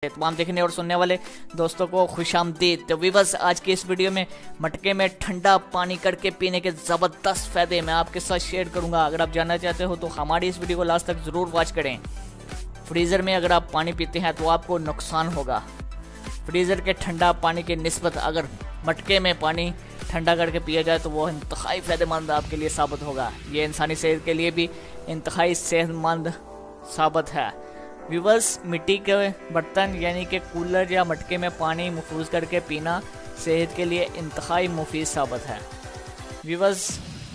तमाम देखने और सुनने वाले दोस्तों को खुशामदीद। तो बस आज की इस वीडियो में मटके में ठंडा पानी करके पीने के ज़बरदस्त फ़ायदे मैं आपके साथ शेयर करूंगा। अगर आप जानना चाहते हो तो हमारी इस वीडियो को लास्ट तक ज़रूर वॉच करें। फ्रीज़र में अगर आप पानी पीते हैं तो आपको नुकसान होगा। फ्रीज़र के ठंडा पानी के निस्बत अगर मटके में पानी ठंडा करके पिया जाए तो वो इंतहाई फ़ायदेमंद आपके लिए साबित होगा। ये इंसानी सेहत के लिए भी इंतहाई सेहतमंद साबित है। व्यूवर्स, मिट्टी के बर्तन यानी कि कूलर या मटके में पानी महफूज करके पीना सेहत के लिए इंतहाई मुफीद साबित है। व्यूवर्स,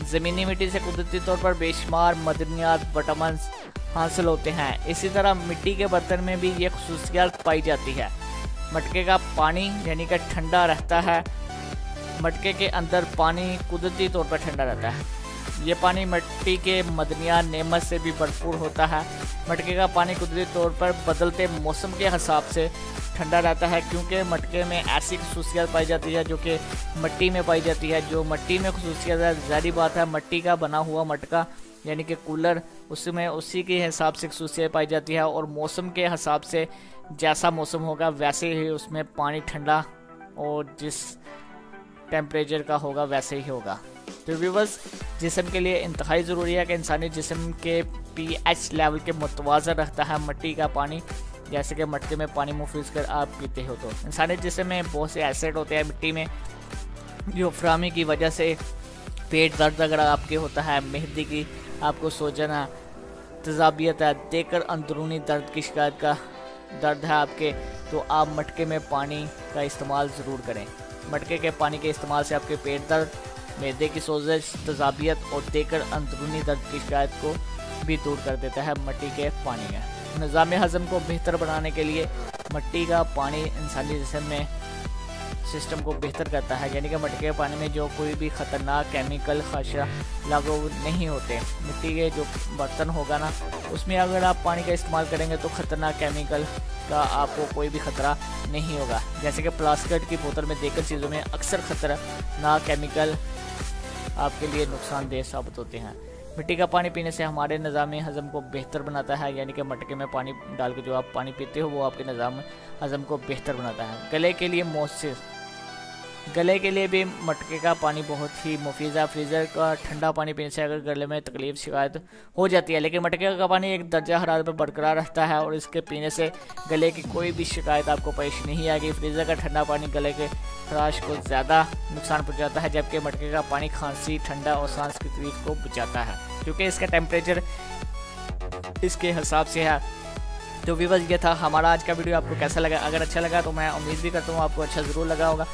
ज़मीनी मिट्टी से कुदरती तौर पर बेशुमार मदनियात विटामिन हासिल होते हैं। इसी तरह मिट्टी के बर्तन में भी ये खुसूसियत पाई जाती है। मटके का पानी यानी कि ठंडा रहता है। मटके के अंदर पानी कुदरती तौर पर ठंडा रहता है। ये पानी मिट्टी के मदनियात नेमत से भी भरपूर होता है। मटके का पानी कुदरती तौर पर बदलते मौसम के हिसाब से ठंडा रहता है, क्योंकि मटके में ऐसी खसूसियत पाई जाती है जो कि मिट्टी में पाई जाती है। जो मिट्टी में खसूसियत है, ज़ाहिर बात है मट्टी का बना हुआ मटका यानी कि कूलर, उसमें उसी के हिसाब से खसूसियत पाई जाती है और मौसम के हिसाब से जैसा मौसम होगा वैसे ही उसमें पानी ठंडा और जिस टेम्परेचर का होगा वैसे ही होगा। तो व्यूवर्स, जिस्म के लिए इंतहाई ज़रूरी है कि इंसानी जिस्म के pH लेवल के मुतवाज़न रखता है मट्टी का पानी। जैसे कि मटके में पानी मुफीज कर आप पीते हो तो इंसानी जिस्म में बहुत से एसिड होते हैं मिट्टी में, जो फ्रामी की वजह से पेट दर्द अगर आपके होता है, मेहंदी की आपको सोजन है, तजाबियत है, देकर अंदरूनी दर्द की शिकायत का दर्द है आपके, तो आप मटके में पानी का इस्तेमाल ज़रूर करें। मटके के पानी के इस्तेमाल से आपके पेट दर्द, मैदे की सोजश, तजाबियत और देकर अंदरूनी दर्द की शिकायत को भी दूर कर देता है मट्टी के पानी का। निज़ाम हज़म को बेहतर बनाने के लिए मट्टी का पानी इंसानी जिस्म में सिस्टम को बेहतर करता है। यानी कि मटके के पानी में जो कोई भी ख़तरनाक केमिकल खदशा लागू नहीं होते। मिट्टी के जो बर्तन होगा ना, उसमें अगर आप पानी का इस्तेमाल करेंगे तो ख़तरनाक केमिकल का आपको कोई भी ख़तरा नहीं होगा। जैसे कि प्लास्टिक की बोतल में देकर चीज़ों में अक्सर ख़तरनाक केमिकल आपके लिए नुकसानदेह साबित होते हैं। मिट्टी का पानी पीने से हमारे निज़ाम हज़म को बेहतर बनाता है। यानी कि मटके में पानी डाल के जो आप पानी पीते हो वो आपके निज़ाम हज़म को बेहतर बनाता है। गले के लिए मौसर, गले के लिए भी मटके का पानी बहुत ही मुफीद है। फ्रीज़र का ठंडा पानी पीने से अगर गले में तकलीफ शिकायत हो जाती है, लेकिन मटके का पानी एक दर्जा हरारत पर बरकरार रहता है और इसके पीने से गले की कोई भी शिकायत आपको पेश नहीं आएगी। फ्रीज़र का ठंडा पानी गले के खराश को ज़्यादा नुकसान पहुँचाता है, जबकि मटके का पानी खांसी, ठंडा और सांस की तकलीफ को बचाता है, क्योंकि इसका टेम्परेचर इसके हिसाब से है। तो व्यूअर्स, ये था हमारा आज का वीडियो। आपको कैसा लगा? अगर अच्छा लगा तो मैं उम्मीद भी करता हूँ आपको अच्छा ज़रूर लगा होगा।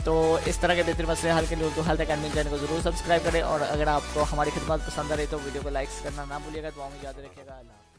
तो इस तरह के बेहतरीन मसले हल के लिए उर्दू हेल्थ अकेडमी चैनल को ज़रूर सब्सक्राइब करें, और अगर आपको हमारी खिदमत पसंद आ रही तो वीडियो को लाइक करना ना भूलिएगा। दुआ में याद रखिएगा। अल्लाह।